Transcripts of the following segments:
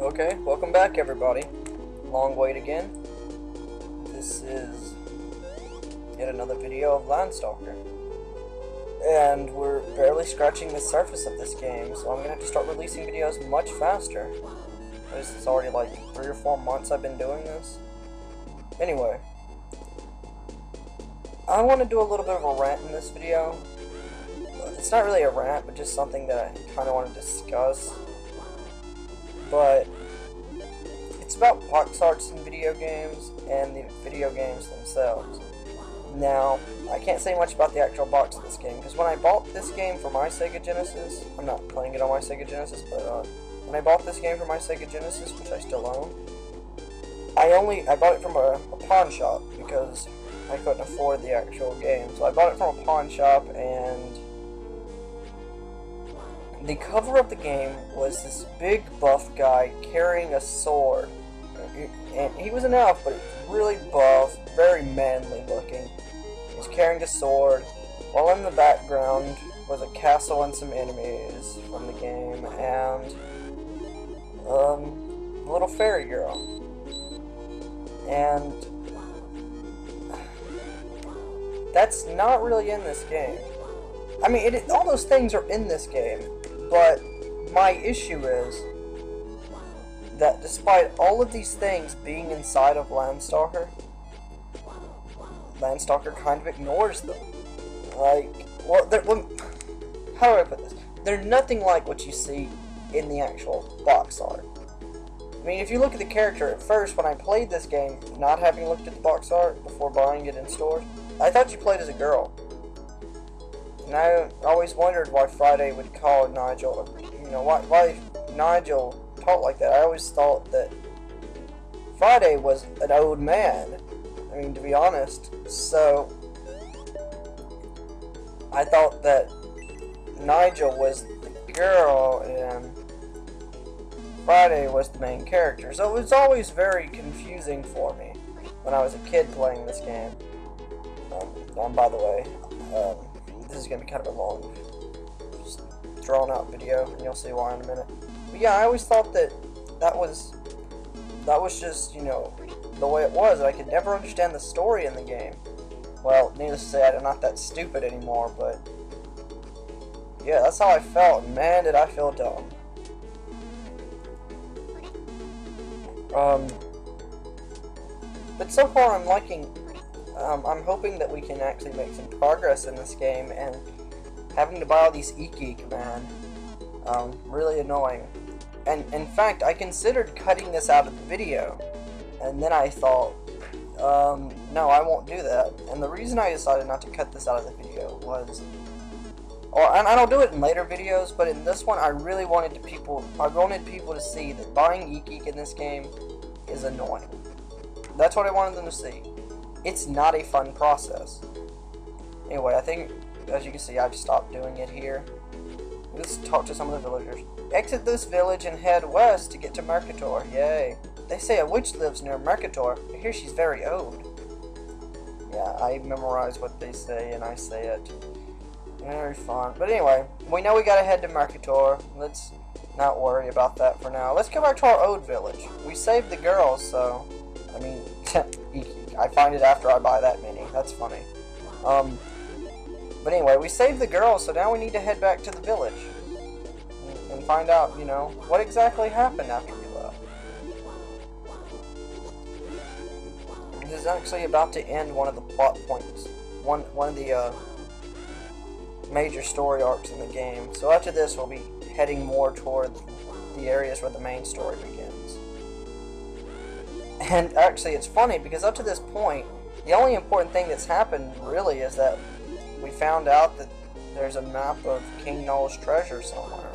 Okay, welcome back everybody. Long wait again. This is yet another video of Landstalker. And we're barely scratching the surface of this game, so I'm gonna have to start releasing videos much faster. It's already like 3 or 4 months I've been doing this. Anyway, I want to do a little bit of a rant in this video. It's not really a rant, but just something that I kind of want to discuss. But it's about box arts in video games and the video games themselves. Now, I can't say much about the actual box of this game, because when I bought this game for my Sega Genesis, I'm not playing it on my Sega Genesis, but when I bought this game for my Sega Genesis, which I still own, I bought it from a pawn shop, because I couldn't afford the actual game. So I bought it from a pawn shop, and the cover of the game was this big buff guy carrying a sword. And he was an elf, but he was really buff, very manly looking. He was carrying a sword, while in the background was a castle and some enemies from the game, and a little fairy girl. And that's not really in this game. I mean, all those things are in this game, but my issue is that despite all of these things being inside of Landstalker kind of ignores them. Like, well, how do I put this? They're nothing like what you see in the actual box art. I mean, if you look at the character, at first, when I played this game, not having looked at the box art before buying it in stores, I thought you played as a girl. And I always wondered why Friday would call Nigel, why Nigel talked like that. I always thought that Friday was an old man, I mean, to be honest. So, I thought that Nigel was the girl and Friday was the main character. So it was always very confusing for me when I was a kid playing this game. By the way, this is going to be kind of a long, drawn out video, and you'll see why in a minute. But yeah, I always thought that was just, the way it was. I could never understand the story in the game. Well, needless to say, I'm not that stupid anymore, but yeah, that's how I felt, and man, did I feel dumb. But so far I'm liking, I'm hoping that we can actually make some progress in this game, and having to buy all these e-geek, man, really annoying. And in fact, I considered cutting this out of the video, and then I thought, no, I won't do that. And the reason I decided not to cut this out of the video was, and I'll do it in later videos, but in this one, I really wanted people to see that buying e-geek in this game is annoying. That's what I wanted them to see. It's not a fun process. Anyway, I think, as you can see, I've stopped doing it here. Let's talk to some of the villagers. Exit this village and head west to get to Mercator. Yay. They say a witch lives near Mercator. I hear she's very old. Yeah, I memorize what they say and I say it. Very fun. But anyway, we know we gotta head to Mercator. Let's not worry about that for now. Let's go back to our old village. We saved the girls, so, I mean, I find it after I buy that mini. That's funny. But anyway, we saved the girls, so now we need to head back to the village and find out, what exactly happened after we left. This is actually about to end one of the plot points, one of the major story arcs in the game. So after this, we'll be heading more toward the areas where the main story begins. And actually, it's funny because up to this point, the only important thing that's happened really is that we found out that there's a map of King Noel's treasure somewhere.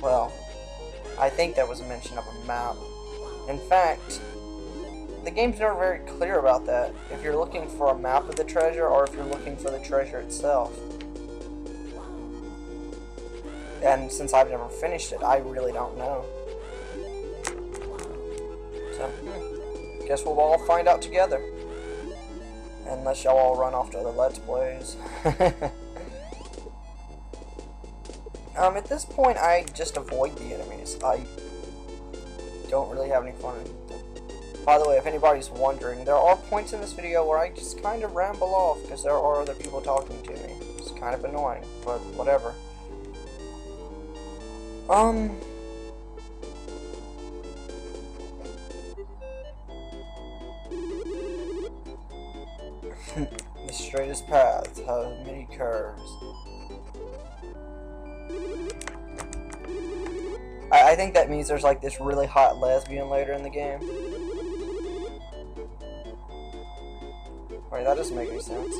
Well, I think there was a mention of a map. In fact, the game's never very clear about that, if you're looking for a map of the treasure or if you're looking for the treasure itself. And since I've never finished it, I really don't know. So, guess we'll all find out together. Unless y'all all run off to other Let's Plays. at this point, I just avoid the enemies. I don't really have any fun. By the way, if anybody's wondering, there are points in this video where I just kind of ramble off because there are other people talking to me. It's kind of annoying, but whatever. The straightest path has many curves. I think that means there's like this really hot lesbian later in the game. Wait, that doesn't make any sense.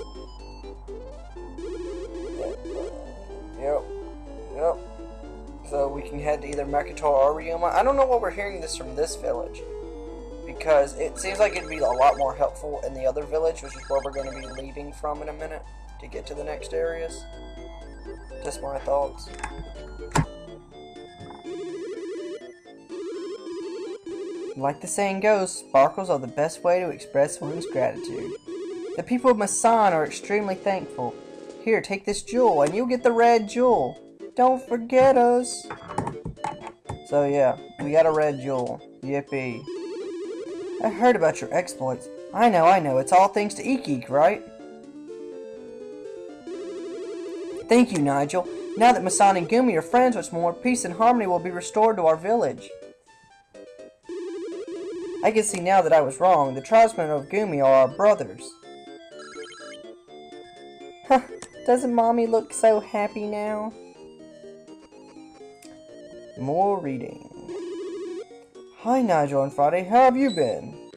Yep. So we can head to either Mekator or Ryuma. I don't know why we're hearing this from this village, because it seems like it'd be a lot more helpful in the other village, which is where we're going to be leaving from in a minute to get to the next areas. Just my thoughts. Like the saying goes, sparkles are the best way to express one's gratitude. The people of Massan are extremely thankful. Here, take this jewel, and you'll get the red jewel. Don't forget us. So yeah, we got a red jewel. Yippee. I heard about your exploits. I know. It's all thanks to Eek, right? Thank you, Nigel. Now that Massan and Gumi are friends once more, peace and harmony will be restored to our village. I can see now that I was wrong. The tribesmen of Gumi are our brothers. Huh, doesn't Mommy look so happy now? More reading. Hi, Nigel and Friday. How have you been?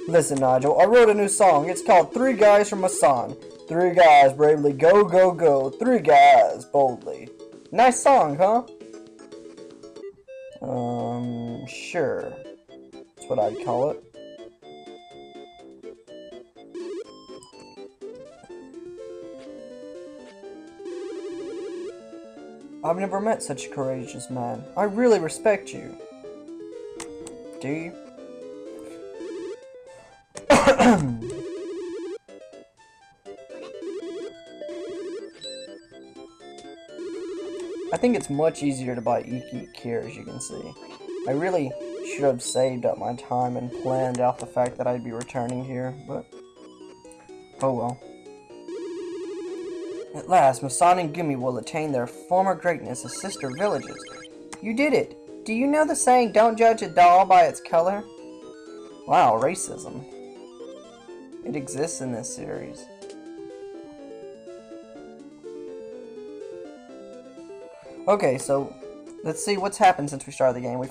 Listen, Nigel, I wrote a new song. It's called 3 Guys from Massan. 3 guys bravely go, go, go. 3 guys boldly. Nice song, huh? Sure. That's what I'd call it. I've never met such a courageous man. I really respect you. Do you? I think it's much easier to buy Eek here, as you can see. I really should have saved up my time and planned out the fact that I'd be returning here, but oh well. At last, Massan and Gumi will attain their former greatness as sister villages. You did it! Do you know the saying, don't judge a doll by its color? Wow, racism. It exists in this series. Okay, so let's see what's happened since we started the game. We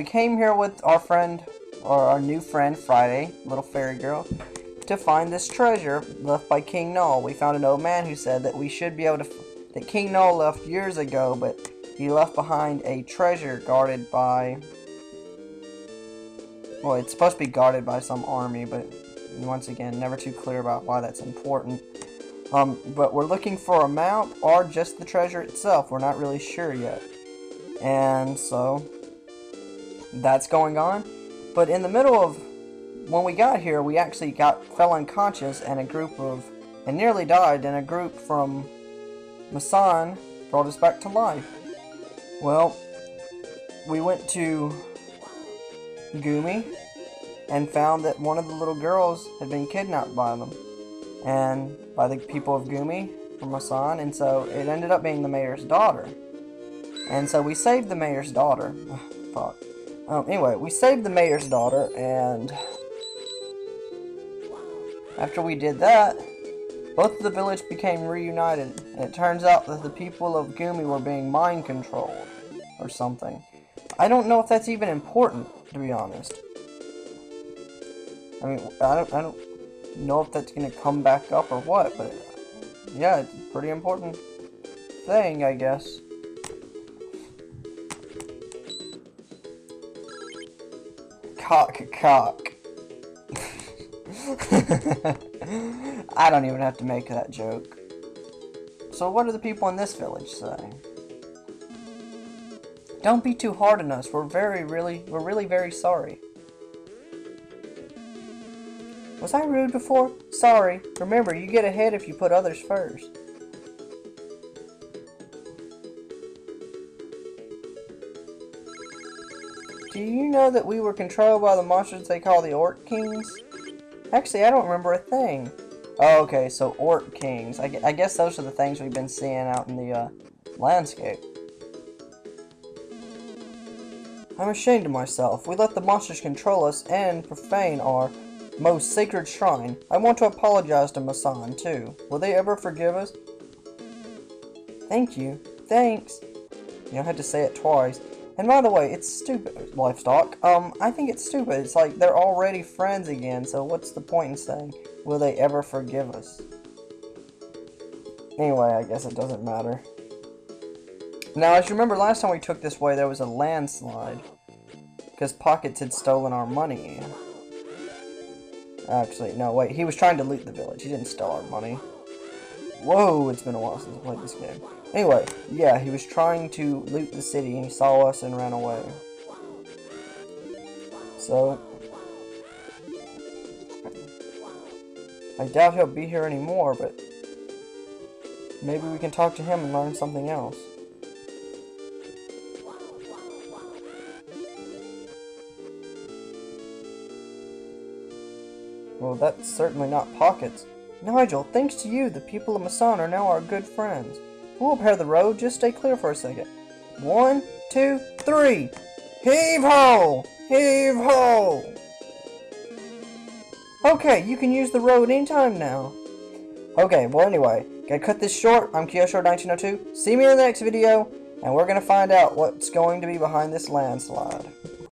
came here with our friend, or our new friend, Friday, little fairy girl, to find this treasure left by King Null. We found an old man who said that we should be able to, that King Null left years ago, but he left behind a treasure guarded by, well, it's supposed to be guarded by some army, but once again, never too clear about why that's important. But we're looking for a map or just the treasure itself. We're not really sure yet. And so that's going on. But in the middle of when we got here, we actually fell unconscious, and nearly died, and a group from Massan brought us back to life. Well, we went to Gumi and found that one of the little girls had been kidnapped by them. And by the people of Gumi from Massan, and so it ended up being the mayor's daughter. And so we saved the mayor's daughter. Fuck. Anyway, we saved the mayor's daughter, and after we did that, both of the village became reunited, and it turns out that the people of Gumi were being mind controlled, or something. I don't know if that's even important, to be honest. I mean, I don't know if that's gonna come back up or what, but yeah, it's a pretty important thing, I guess. Cock. I don't even have to make that joke. So what do the people in this village say? Don't be too hard on us. We're really very sorry. Was I rude before? Sorry. Remember, you get ahead if you put others first. do you know that we were controlled by the monsters they call the Orc Kings? Actually, I don't remember a thing. Oh, okay, so Orc Kings. I guess those are the things we've been seeing out in the landscape. I'm ashamed of myself. We let the monsters control us and profane our most sacred shrine. I want to apologize to Massan, too. Will they ever forgive us? Thank you. Thanks. You know, I had to say it twice. And by the way, it's stupid, Livestock. I think it's stupid. It's like they're already friends again, so what's the point in saying, will they ever forgive us? Anyway, I guess it doesn't matter. Now, as you remember, last time we took this way, there was a landslide. Because Pockets had stolen our money. Actually, no, wait. He was trying to loot the village. He didn't steal our money. Whoa, it's been a while since I played this game. Anyway, yeah, he was trying to loot the city, and he saw us and ran away. So, I doubt he'll be here anymore, but maybe we can talk to him and learn something else. Well, that's certainly not Pockets. Nigel, thanks to you, the people of Massan are now our good friends. We'll repair the road, just stay clear for a second. 1, 2, 3! Heave-ho! Heave-ho! Okay, you can use the road anytime now. Okay, well anyway, gotta cut this short. I'm Kyosho1902. See me in the next video, and we're gonna find out what's going to be behind this landslide.